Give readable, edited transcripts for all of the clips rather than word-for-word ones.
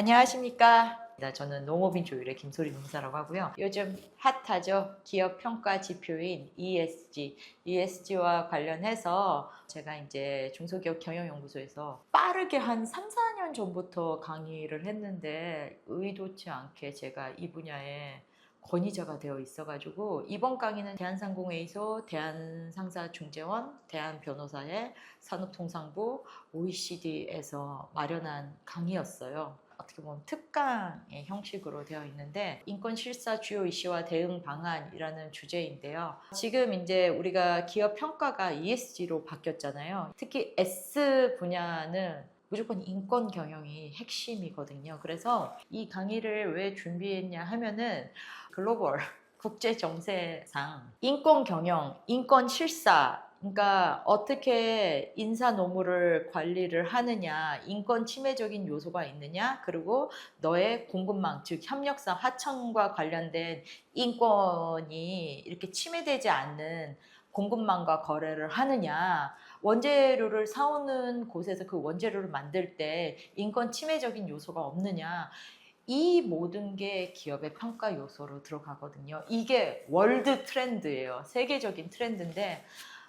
안녕하십니까. 저는 농업인 조율의 김소리 농사라고 하고요. 요즘 핫하죠. 기업 평가 지표인 ESG와 관련해서 제가 이제 중소기업 경영연구소에서 빠르게 한 3, 4년 전부터 강의를 했는데 의도치 않게 제가 이 분야에 권위자가 되어 있어가지고 이번 강의는 대한상공회의소, 대한상사중재원, 대한변호사회, 산업통상부, OECD에서 마련한 강의였어요. 어떻게 보면 특강의 형식으로 되어 있는데 인권 실사 주요 이슈와 대응 방안이라는 주제인데요. 지금 이제 우리가 기업 평가가 ESG로 바뀌었잖아요. 특히 S 분야는 무조건 인권 경영이 핵심이거든요. 그래서 이 강의를 왜 준비했냐 하면은 글로벌 국제 정세상 인권 경영, 인권 실사, 그러니까 어떻게 인사 노무를 관리를 하느냐, 인권 침해적인 요소가 있느냐, 그리고 너의 공급망, 즉 협력사 하청과 관련된 인권이 이렇게 침해되지 않는 공급망과 거래를 하느냐, 원재료를 사오는 곳에서 그 원재료를 만들 때 인권 침해적인 요소가 없느냐, 이 모든 게 기업의 평가 요소로 들어가거든요. 이게 월드 트렌드예요. 세계적인 트렌드인데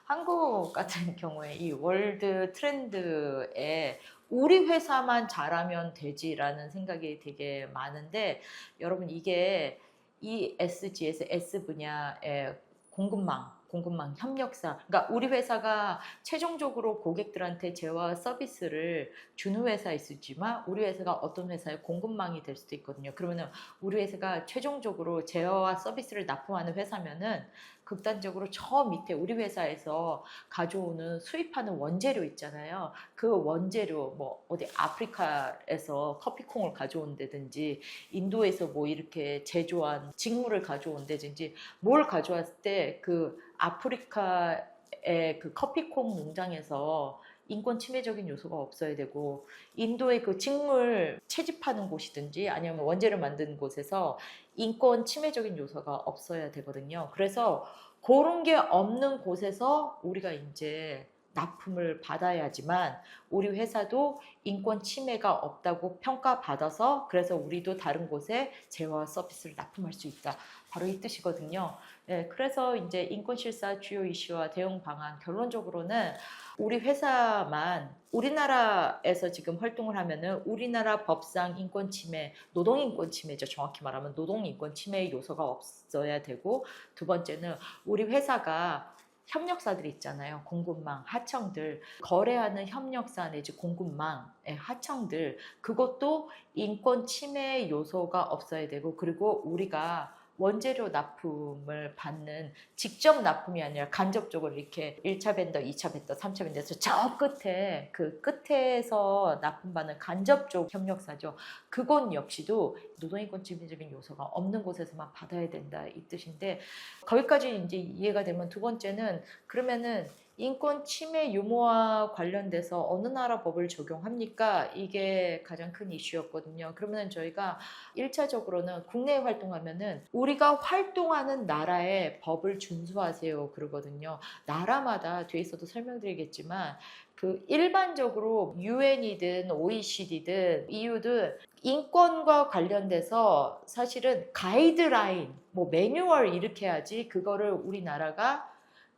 한국 같은 경우에 이 월드 트렌드에 우리 회사만 잘하면 되지라는 생각이 되게 많은데 여러분 이게 ESG에서 S 분야의 공급망 협력사. 그러니까 우리 회사가 최종적으로 고객들한테 제어와 서비스를 주는 회사에 있지만 우리 회사가 어떤 회사의 공급망이 될 수도 있거든요. 그러면은 우리 회사가 최종적으로 제어와 서비스를 납품하는 회사면은 극단적으로 저 밑에 우리 회사에서 가져오는 수입하는 원재료 있잖아요. 그 원재료 뭐 어디 아프리카에서 커피콩을 가져온다든지 인도에서 뭐 이렇게 제조한 직물을 가져온다든지 뭘 가져왔을 때 그 아프리카의 그 커피콩 농장에서 인권 침해적인 요소가 없어야 되고 인도의 그 직물 채집하는 곳이든지 아니면 원재를 만드는 곳에서 인권 침해적인 요소가 없어야 되거든요. 그래서 그런 게 없는 곳에서 우리가 이제 납품을 받아야지만 우리 회사도 인권 침해가 없다고 평가받아서 그래서 우리도 다른 곳에 제휴와 서비스를 납품할 수 있다. 바로 이 뜻이거든요. 네, 그래서 이제 인권 실사 주요 이슈와 대응 방안 결론적으로는 우리 회사만 우리나라에서 지금 활동을 하면은 우리나라 법상 인권 침해, 노동 인권 침해죠. 정확히 말하면 노동 인권 침해의 요소가 없어야 되고 두 번째는 우리 회사가 협력사들이 있잖아요. 공급망, 하청들, 거래하는 협력사 내지 공급망의 하청들, 그것도 인권 침해 요소가 없어야 되고 그리고 우리가 원재료 납품을 받는 직접 납품이 아니라 간접적으로 이렇게 1차 벤더, 2차 벤더, 3차 벤더에서 저 끝에 그 끝에서 납품받는 간접적 협력사죠. 그건 역시도 노동인권 침해적인 요소가 없는 곳에서만 받아야 된다 이 뜻인데 거기까지 이제 이해가 되면 두 번째는 그러면은 인권 침해 유무와 관련돼서 어느 나라 법을 적용합니까? 이게 가장 큰 이슈였거든요. 그러면 저희가 1차적으로는 국내에 활동하면은 우리가 활동하는 나라의 법을 준수하세요 그러거든요. 나라마다 뒤에 있어도 설명드리겠지만 그 일반적으로 UN이든 OECD든 EU든 인권과 관련돼서 사실은 가이드라인, 뭐 매뉴얼 이렇게 하지 그거를 우리나라가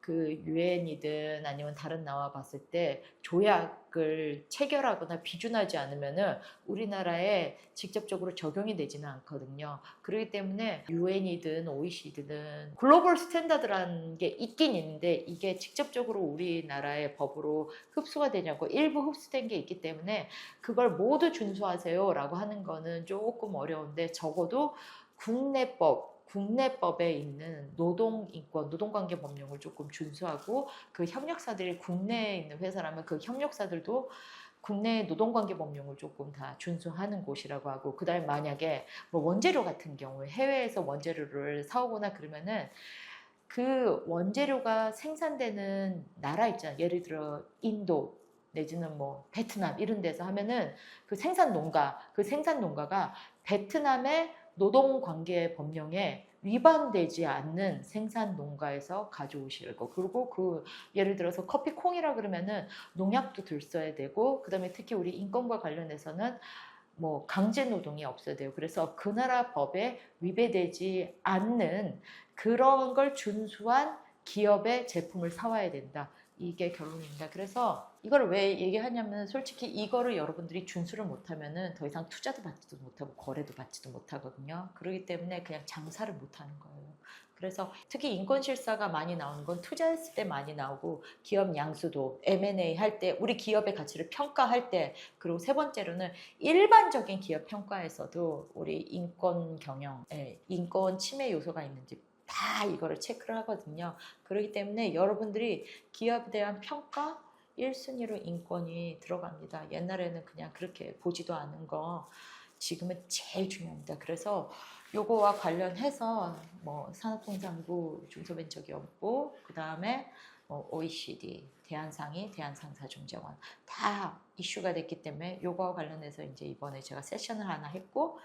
그 유엔이든 아니면 다른 나와 봤을 때 조약을 체결하거나 비준하지 않으면은 우리나라에 직접적으로 적용이 되지는 않거든요. 그렇기 때문에 유엔이든 OECD든 글로벌 스탠다드라는 게 있긴 있는데 이게 직접적으로 우리나라의 법으로 흡수가 되냐고 일부 흡수된 게 있기 때문에 그걸 모두 준수하세요 라고 하는 거는 조금 어려운데 적어도 국내법에 있는 노동인권, 노동관계 법령을 조금 준수하고 그 협력사들이 국내에 있는 회사라면 그 협력사들도 국내 노동관계 법령을 조금 다 준수하는 곳이라고 하고 그 다음에 만약에 뭐 원재료 같은 경우에 해외에서 원재료를 사오거나 그러면은 그 원재료가 생산되는 나라 있잖아요. 예를 들어 인도 내지는 뭐 베트남 이런 데서 하면은 그 생산 농가가 베트남의 노동관계 법령에 위반되지 않는 생산 농가에서 가져오실 거. 그리고 그 예를 들어서 커피콩이라 그러면은 농약도 들 써야 되고 그다음에 특히 우리 인권과 관련해서는 뭐 강제 노동이 없어야 돼요. 그래서 그 나라 법에 위배되지 않는 그런 걸 준수한 기업의 제품을 사와야 된다. 이게 결론입니다. 그래서 이걸 왜 얘기하냐면 솔직히 이거를 여러분들이 준수를 못하면은 더 이상 투자도 받지도 못하고 거래도 받지도 못하거든요. 그렇기 때문에 그냥 장사를 못하는 거예요. 그래서 특히 인권실사가 많이 나오는 건 투자했을 때 많이 나오고 기업 양수도 M&A 할 때 우리 기업의 가치를 평가할 때 그리고 세 번째로는 일반적인 기업 평가에서도 우리 인권 경영, 인권 침해 요소가 있는지 다 이거를 체크를 하거든요. 그렇기 때문에 여러분들이 기업에 대한 평가 1순위로 인권이 들어갑니다. 옛날에는 그냥 그렇게 보지도 않은 거 지금은 제일 중요합니다. 그래서 요거와 관련해서 뭐 산업통상부, 중소벤처기업부, 그 다음에 뭐 OECD, 대한상의, 대한상사중재원 다 이슈가 됐기 때문에 요거와 관련해서 이제 이번에 제가 세션을 하나 했고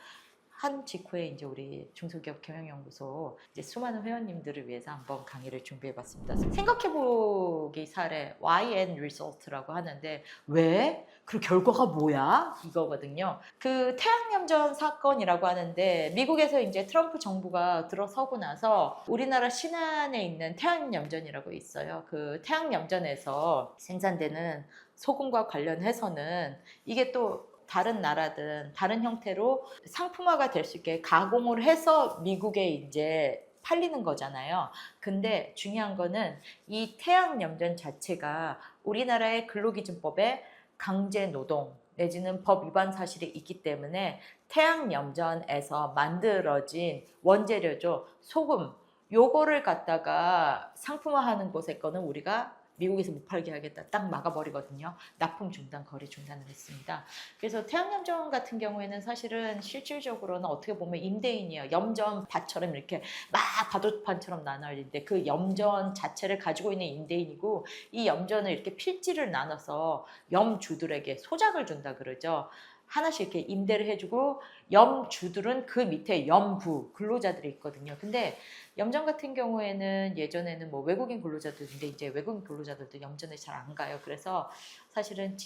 한 직후에 이제 우리 중소기업 경영연구소 이제 수많은 회원님들을 위해서 한번 강의를 준비해봤습니다. 생각해보기 사례 YN Result라고 하는데 왜? 그 결과가 뭐야? 이거거든요. 그 태양염전 사건이라고 하는데 미국에서 이제 트럼프 정부가 들어서고 나서 우리나라 신안에 있는 태양염전이라고 있어요. 그 태양염전에서 생산되는 소금과 관련해서는 이게 또 다른 나라든 다른 형태로 상품화가 될 수 있게 가공을 해서 미국에 이제 팔리는 거잖아요. 근데 중요한 거는 이 태양염전 자체가 우리나라의 근로기준법에 강제 노동 내지는 법 위반 사실이 있기 때문에 태양염전에서 만들어진 원재료죠. 소금. 요거를 갖다가 상품화하는 곳에 거는 우리가 미국에서 못 팔게 하겠다. 딱 막아버리거든요. 납품 중단, 거래 중단을 했습니다. 그래서 태양염전 같은 경우에는 사실은 실질적으로는 어떻게 보면 임대인이에요. 염전 밭처럼 이렇게 막 바둑판처럼 나눠있는데 그 염전 자체를 가지고 있는 임대인이고 이 염전을 이렇게 필지를 나눠서 염주들에게 소작을 준다 그러죠. 하나씩 이렇게 임대를 해주고 염주들은 그 밑에 염부 근로자들이 있거든요. 근데 염전 같은 경우에는 예전에는 뭐 외국인 근로자들인데 이제 외국인 근로자들도 염전에 잘 안 가요. 그래서 사실은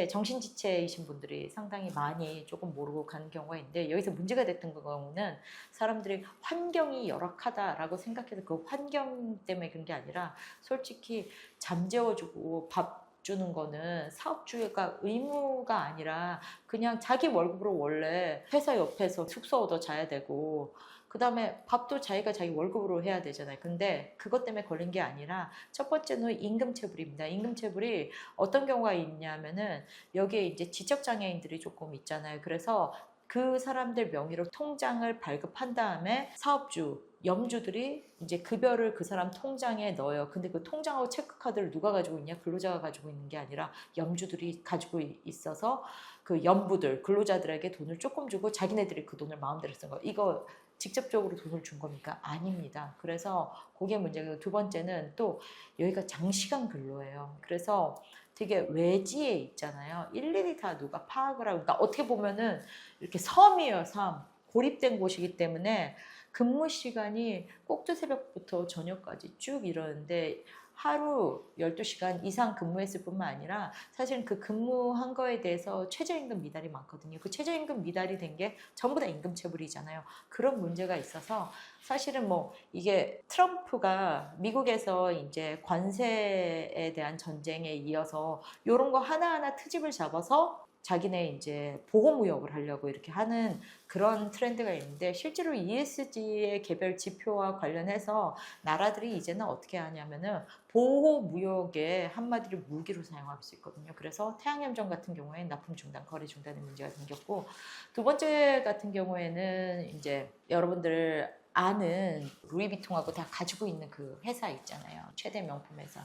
정신지체이신 분들이 상당히 많이 조금 모르고 가는 경우가 있는데 여기서 문제가 됐던 경우는 사람들이 환경이 열악하다라고 생각해서 그 환경 때문에 그런 게 아니라 솔직히 잠재워주고 밥 주는 거는 사업주가 의무가 아니라 그냥 자기 월급으로 원래 회사 옆에서 숙소 얻어 자야 되고 그 다음에 밥도 자기가 자기 월급으로 해야 되잖아요. 근데 그것 때문에 걸린 게 아니라 첫 번째는 임금체불입니다. 임금체불이 어떤 경우가 있냐면은 여기에 이제 지적장애인들이 조금 있잖아요. 그래서 그 사람들 명의로 통장을 발급한 다음에 사업주 염주들이 이제 급여를 그 사람 통장에 넣어요. 근데 그 통장하고 체크카드를 누가 가지고 있냐? 근로자가 가지고 있는 게 아니라 염주들이 가지고 있어서 그 염부들, 근로자들에게 돈을 조금 주고 자기네들이 그 돈을 마음대로 쓴 거. 이거 직접적으로 돈을 준 겁니까? 아닙니다. 그래서 그게 문제고 두 번째는 또 여기가 장시간 근로예요. 그래서 되게 외지에 있잖아요. 일일이 다 누가 파악을 하고 그러니까 어떻게 보면은 이렇게 섬이에요. 섬. 고립된 곳이기 때문에 근무 시간이 꼭두 새벽부터 저녁까지 쭉 이러는데 하루 12시간 이상 근무했을 뿐만 아니라 사실은 그 근무한 거에 대해서 최저임금 미달이 많거든요. 그 최저임금 미달이 된 게 전부 다 임금체불이잖아요. 그런 문제가 있어서 사실은 뭐 이게 트럼프가 미국에서 이제 관세에 대한 전쟁에 이어서 이런 거 하나하나 트집을 잡아서 자기네 이제 보호무역을 하려고 이렇게 하는 그런 트렌드가 있는데 실제로 ESG의 개별 지표와 관련해서 나라들이 이제는 어떻게 하냐면은 보호무역의 한마디로 무기로 사용할 수 있거든요. 그래서 태양염전 같은 경우에는 납품 중단, 거래 중단의 문제가 생겼고 두 번째 같은 경우에는 이제 여러분들 아는 루이비통하고 다 가지고 있는 그 회사 있잖아요. 최대 명품 회사.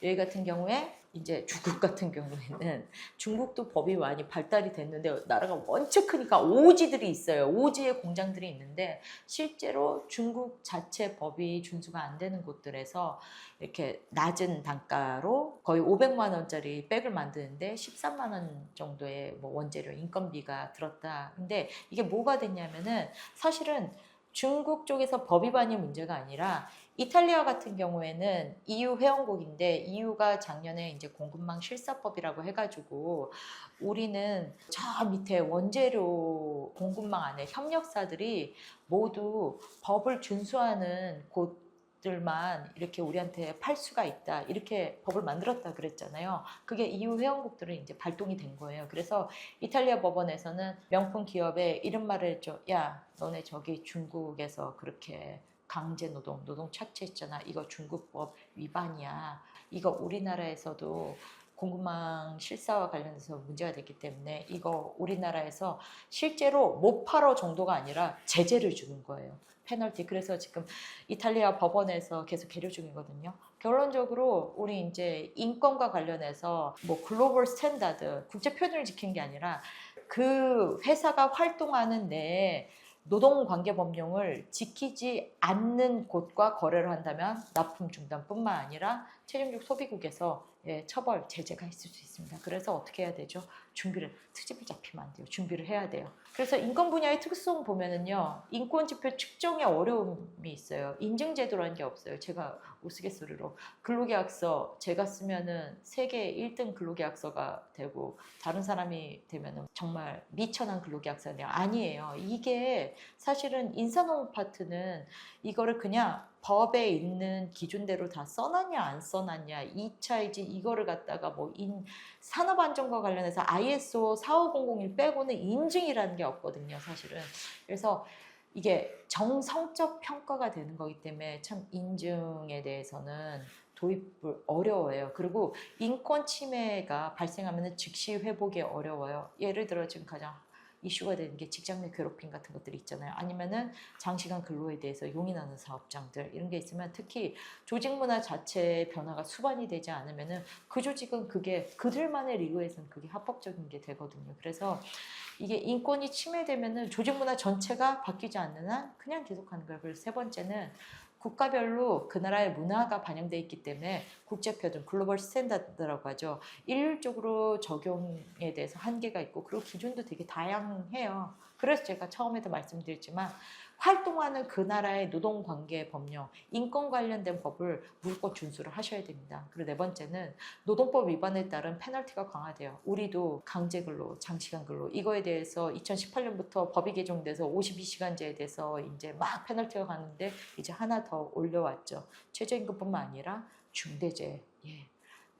여기 같은 경우에 이제 중국 같은 경우에는 중국도 법이 많이 발달이 됐는데 나라가 원체 크니까 오지들이 있어요. 오지의 공장들이 있는데 실제로 중국 자체 법이 준수가 안 되는 곳들에서 이렇게 낮은 단가로 거의 500만 원짜리 백을 만드는데 13만 원 정도의 뭐 원재료 인건비가 들었다. 근데 이게 뭐가 됐냐면은 사실은 중국 쪽에서 법 위반이 문제가 아니라 이탈리아 같은 경우에는 EU 회원국인데 EU가 작년에 이제 공급망 실사법이라고 해가지고 우리는 저 밑에 원재료 공급망 안에 협력사들이 모두 법을 준수하는 곳들만 이렇게 우리한테 팔 수가 있다. 이렇게 법을 만들었다 그랬잖아요. 그게 EU 회원국들은 이제 발동이 된 거예요. 그래서 이탈리아 법원에서는 명품 기업에 이런 말을 했죠. 야, 너네 저기 중국에서 그렇게 강제 노동 착취했잖아. 이거 중국법 위반이야. 이거 우리나라에서도 공급망 실사와 관련해서 문제가 됐기 때문에 이거 우리나라에서 실제로 못 팔어 정도가 아니라 제재를 주는 거예요. 페널티. 그래서 지금 이탈리아 법원에서 계속 계류 중이거든요. 결론적으로 우리 이제 인권과 관련해서 뭐 글로벌 스탠다드, 국제 표준을 지키는 게 아니라 그 회사가 활동하는 내에 노동관계법령을 지키지 않는 곳과 거래를 한다면 납품 중단뿐만 아니라 최종적 소비국에서 처벌, 제재가 있을 수 있습니다. 그래서 어떻게 해야 되죠? 트집을 잡히면 안 돼요. 준비를 해야 돼요. 그래서 인권 분야의 특수성 보면은요, 인권지표 측정에 어려움이 있어요. 인증제도라는 게 없어요. 제가 우스갯소리로 근로계약서 제가 쓰면은 세계 1등 근로계약서가 되고 다른 사람이 되면은 정말 미천한 근로계약서가 아니에요. 이게 사실은 인사노무 파트는 이거를 그냥 법에 있는 기준대로 다 써놨냐 안 써놨냐 이 차이지 이거를 갖다가 뭐 산업안전과 관련해서 ISO 45001 빼고는 인증이라는 게 없거든요 사실은. 그래서 이게 정성적 평가가 되는 거기 때문에 참 인증에 대해서는 도입을 어려워요. 그리고 인권 침해가 발생하면 즉시 회복이 어려워요. 예를 들어 지금 가장 이슈가 되는 게 직장 내 괴롭힘 같은 것들이 있잖아요. 아니면은 장시간 근로에 대해서 용인하는 사업장들 이런 게 있으면 특히 조직 문화 자체의 변화가 수반이 되지 않으면은 그 조직은 그게 그들만의 리그에서는 그게 합법적인 게 되거든요. 그래서 이게 인권이 침해되면은 조직 문화 전체가 바뀌지 않는 한 그냥 계속하는 거예요. 그래서 세 번째는 국가별로 그 나라의 문화가 반영되어 있기 때문에 국제표준, 글로벌 스탠다드라고 하죠. 일률적으로 적용에 대해서 한계가 있고 그리고 기준도 되게 다양해요. 그래서 제가 처음에도 말씀드렸지만 활동하는 그 나라의 노동관계 법령, 인권 관련된 법을 무조건 준수를 하셔야 됩니다. 그리고 네 번째는 노동법 위반에 따른 페널티가 강화돼요. 우리도 강제근로, 장시간근로 이거에 대해서 2018년부터 법이 개정돼서 52시간제에 대해서 이제 막 페널티가 가는데 이제 하나 더 올려왔죠. 최저임금뿐만 아니라 중대재해.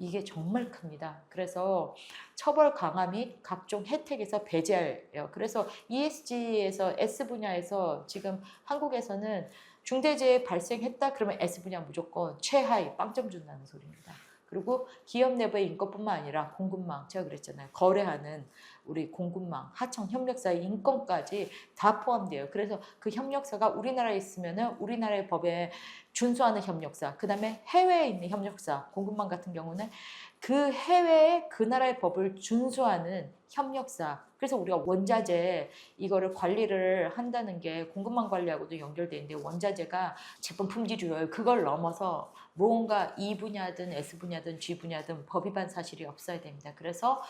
이게 정말 큽니다. 그래서 처벌 강화 및 각종 혜택에서 배제해요. 그래서 ESG에서 S 분야에서 지금 한국에서는 중대재해 발생했다 그러면 S 분야 무조건 최하위 빵점 준다는 소리입니다. 그리고 기업 내부의 인권뿐만 아니라 공급망, 제가 그랬잖아요. 거래하는 우리 공급망, 하청 협력사의 인권까지 다 포함돼요. 그래서 그 협력사가 우리나라에 있으면은 우리나라의 법에 준수하는 협력사, 그 다음에 해외에 있는 협력사, 공급망 같은 경우는 그 해외의 그 나라의 법을 준수하는 협력사. 그래서 우리가 원자재 이거를 관리를 한다는 게 공급망 관리하고도 연결되어 있는데 원자재가 제품 품질이요. 그걸 넘어서 뭔가 E 분야든 S 분야든 G 분야든 법 위반 사실이 없어야 됩니다. 그래서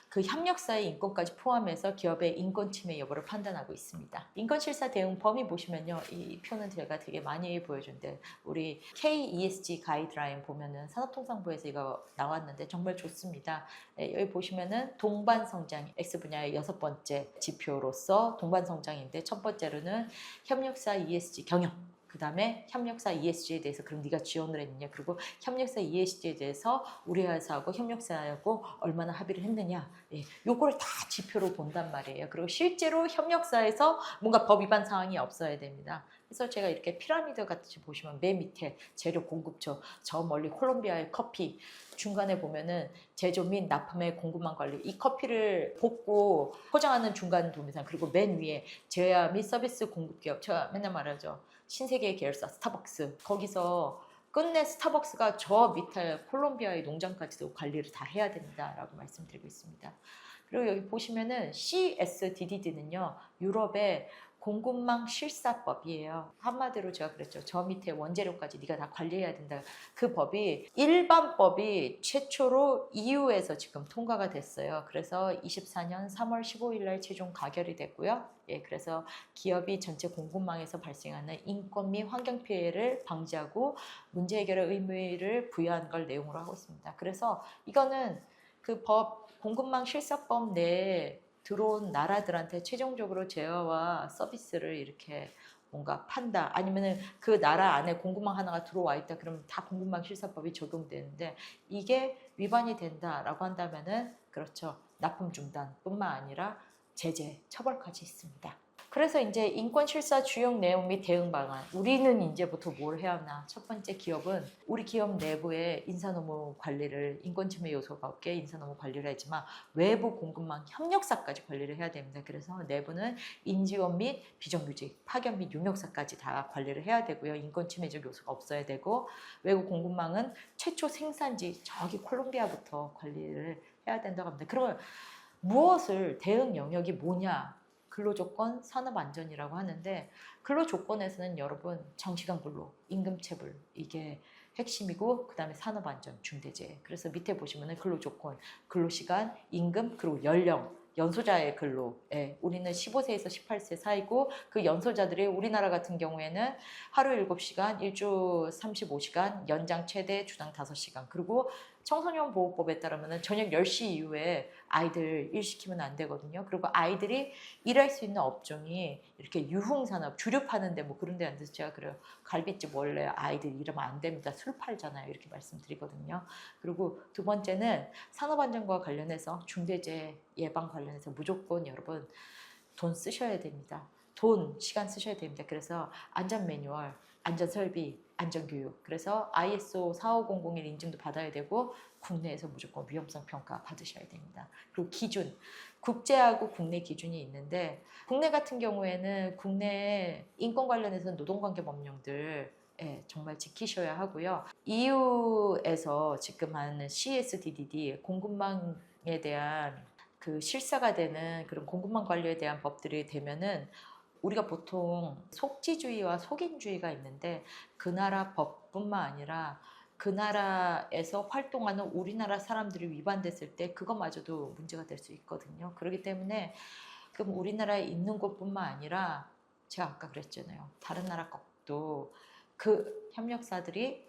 그 협력사의 인권까지 포함해서 기업의 인권 침해 여부를 판단하고 있습니다. 인권실사 대응 범위 보시면요. 이 표는 제가 되게 많이 보여준데 우리 KESG 가이드라인 보면은 산업통상부에서 이거 나왔는데 정말 좋습니다. 여기 보시면은 동반성장 X 분야의 6번째 지표로서 동반성장인데 첫 번째로는 협력사 ESG 경영. 그 다음에 협력사 ESG에 대해서 그럼 네가 지원을 했느냐 그리고 협력사 ESG에 대해서 우리 회사하고 협력사하고 얼마나 합의를 했느냐 요거를 다 지표로 본단 말이에요. 그리고 실제로 협력사에서 뭔가 법 위반 사항이 없어야 됩니다. 그래서 제가 이렇게 피라미드 같이 보시면 맨 밑에 재료 공급처 저 멀리 콜롬비아의 커피 중간에 보면은 제조 및 납품의 공급망 관리 이 커피를 볶고 포장하는 중간 도매상 그리고 맨 위에 제야 및 서비스 공급기업 제가 맨날 말하죠. 신세계 계열사 스타벅스 거기서 끝내 스타벅스가 저 밑에 콜롬비아의 농장까지도 관리를 다 해야 된다라고 말씀드리고 있습니다. 그리고 여기 보시면은 CSDD는요 유럽의 공급망 실사법이에요. 한마디로 제가 그랬죠. 저 밑에 원재료까지 네가 다 관리해야 된다. 그 법이 일반 법이 최초로 EU에서 지금 통과가 됐어요. 그래서 24년 3월 15일 날 최종 가결이 됐고요. 예, 그래서 기업이 전체 공급망에서 발생하는 인권 및 환경 피해를 방지하고 문제 해결의 의무를 부여한 걸 내용으로 하고 있습니다. 그래서 이거는 그 법 공급망 실사법 내에 들어온 나라들한테 최종적으로 제어와 서비스를 이렇게 뭔가 판다 아니면은 그 나라 안에 공급망 하나가 들어와 있다 그러면 다 공급망 실사법이 적용되는데 이게 위반이 된다라고 한다면은 그렇죠. 납품 중단뿐만 아니라 제재, 처벌까지 있습니다. 그래서 이제 인권 실사 주요 내용 및 대응 방안. 우리는 이제부터 뭘 해야 하나? 첫 번째 기업은 우리 기업 내부의 인사노무 관리를 인권 침해 요소가 없게 인사노무 관리를 하지만 외부 공급망 협력사까지 관리를 해야 됩니다. 그래서 내부는 인지원 및 비정규직, 파견 및 용역사까지 다 관리를 해야 되고요. 인권 침해적 요소가 없어야 되고 외부 공급망은 최초 생산지 저기 콜롬비아부터 관리를 해야 된다고 합니다. 그러면 무엇을 대응 영역이 뭐냐? 근로조건, 산업안전이라고 하는데 근로조건에서는 여러분 장시간 근로, 임금체불 이게 핵심이고 그 다음에 산업안전, 중대재해. 그래서 밑에 보시면은 근로조건, 근로시간, 임금 그리고 연령 연소자의 근로. 예, 우리는 15세에서 18세 사이고 그 연소자들이 우리나라 같은 경우에는 하루 7시간, 일주 35시간, 연장 최대 주당 5시간. 그리고 청소년 보호법에 따르면 저녁 10시 이후에 아이들 일시키면 안 되거든요. 그리고 아이들이 일할 수 있는 업종이 이렇게 유흥산업, 주류 파는데 뭐 그런 데 안 돼서 제가 그래요. 갈비집 원래 아이들 일하면 안 됩니다. 술 팔잖아요. 이렇게 말씀드리거든요. 그리고 두 번째는 산업안전과 관련해서 중대재해 예방 관련해서 무조건 여러분 돈 쓰셔야 됩니다. 돈, 시간 쓰셔야 됩니다. 그래서 안전 매뉴얼, 안전 설비, 안전 교육. 그래서 ISO 45001 인증도 받아야 되고 국내에서 무조건 위험성 평가 받으셔야 됩니다. 그리고 기준, 국제하고 국내 기준이 있는데 국내 같은 경우에는 국내 인권 관련해서 노동관계 법령들 예, 정말 지키셔야 하고요. EU에서 지금 하는 CSDDD 공급망에 대한 그 실사가 되는 그런 공급망 관리에 대한 법들이 되면은 우리가 보통 속지주의와 속인주의가 있는데 그 나라 법뿐만 아니라 그 나라에서 활동하는 우리나라 사람들이 위반됐을 때 그것마저도 문제가 될 수 있거든요. 그렇기 때문에 그럼 우리나라에 있는 곳뿐만 아니라 제가 아까 그랬잖아요. 다른 나라 것도 그 협력사들이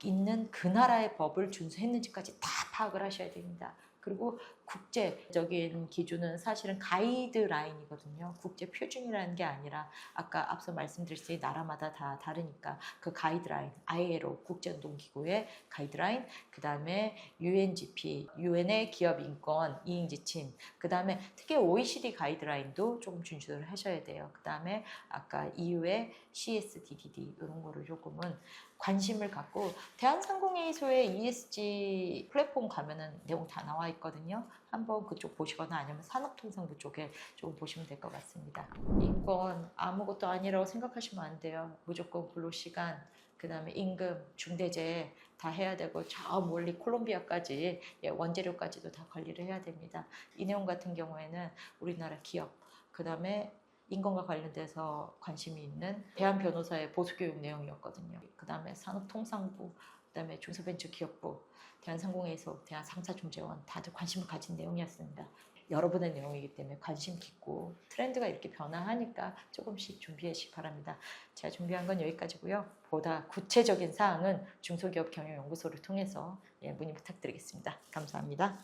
있는 그 나라의 법을 준수했는지까지 다 파악을 하셔야 됩니다. 그리고 국제적인 기준은 사실은 가이드라인이거든요. 국제 표준이라는 게 아니라 아까 앞서 말씀드렸듯이 나라마다 다 다르니까 그 가이드라인, ILO 국제운동기구의 가이드라인, 그 다음에 UNGP, UN의 기업인권 이행지침, 그 다음에 특히 OECD 가이드라인도 조금 준수를 하셔야 돼요. 그 다음에 아까 EU의 CSDDD 이런 거를 조금은 관심을 갖고 대한상공회의소의 ESG 플랫폼 가면은 내용 다 나와 있거든요. 한번 그쪽 보시거나 아니면 산업통상부 쪽에 조금 보시면 될 것 같습니다. 인권 아무것도 아니라고 생각하시면 안 돼요. 무조건 근로시간, 그 다음에 임금, 중대재해 다 해야 되고 저 멀리 콜롬비아까지 예, 원재료까지도 다 관리를 해야 됩니다. 이 내용 같은 경우에는 우리나라 기업, 그 다음에 인권과 관련돼서 관심이 있는 대한변호사의 보수교육 내용이었거든요. 그 다음에 산업통상부, 그 다음에 중소벤처기업부, 대한상공회의소, 대한상사중재원 다들 관심을 가진 내용이었습니다. 여러분의 내용이기 때문에 관심 깊고 트렌드가 이렇게 변화하니까 조금씩 준비하시기 바랍니다. 제가 준비한 건 여기까지고요. 보다 구체적인 사항은 중소기업 경영연구소를 통해서 문의 부탁드리겠습니다. 감사합니다.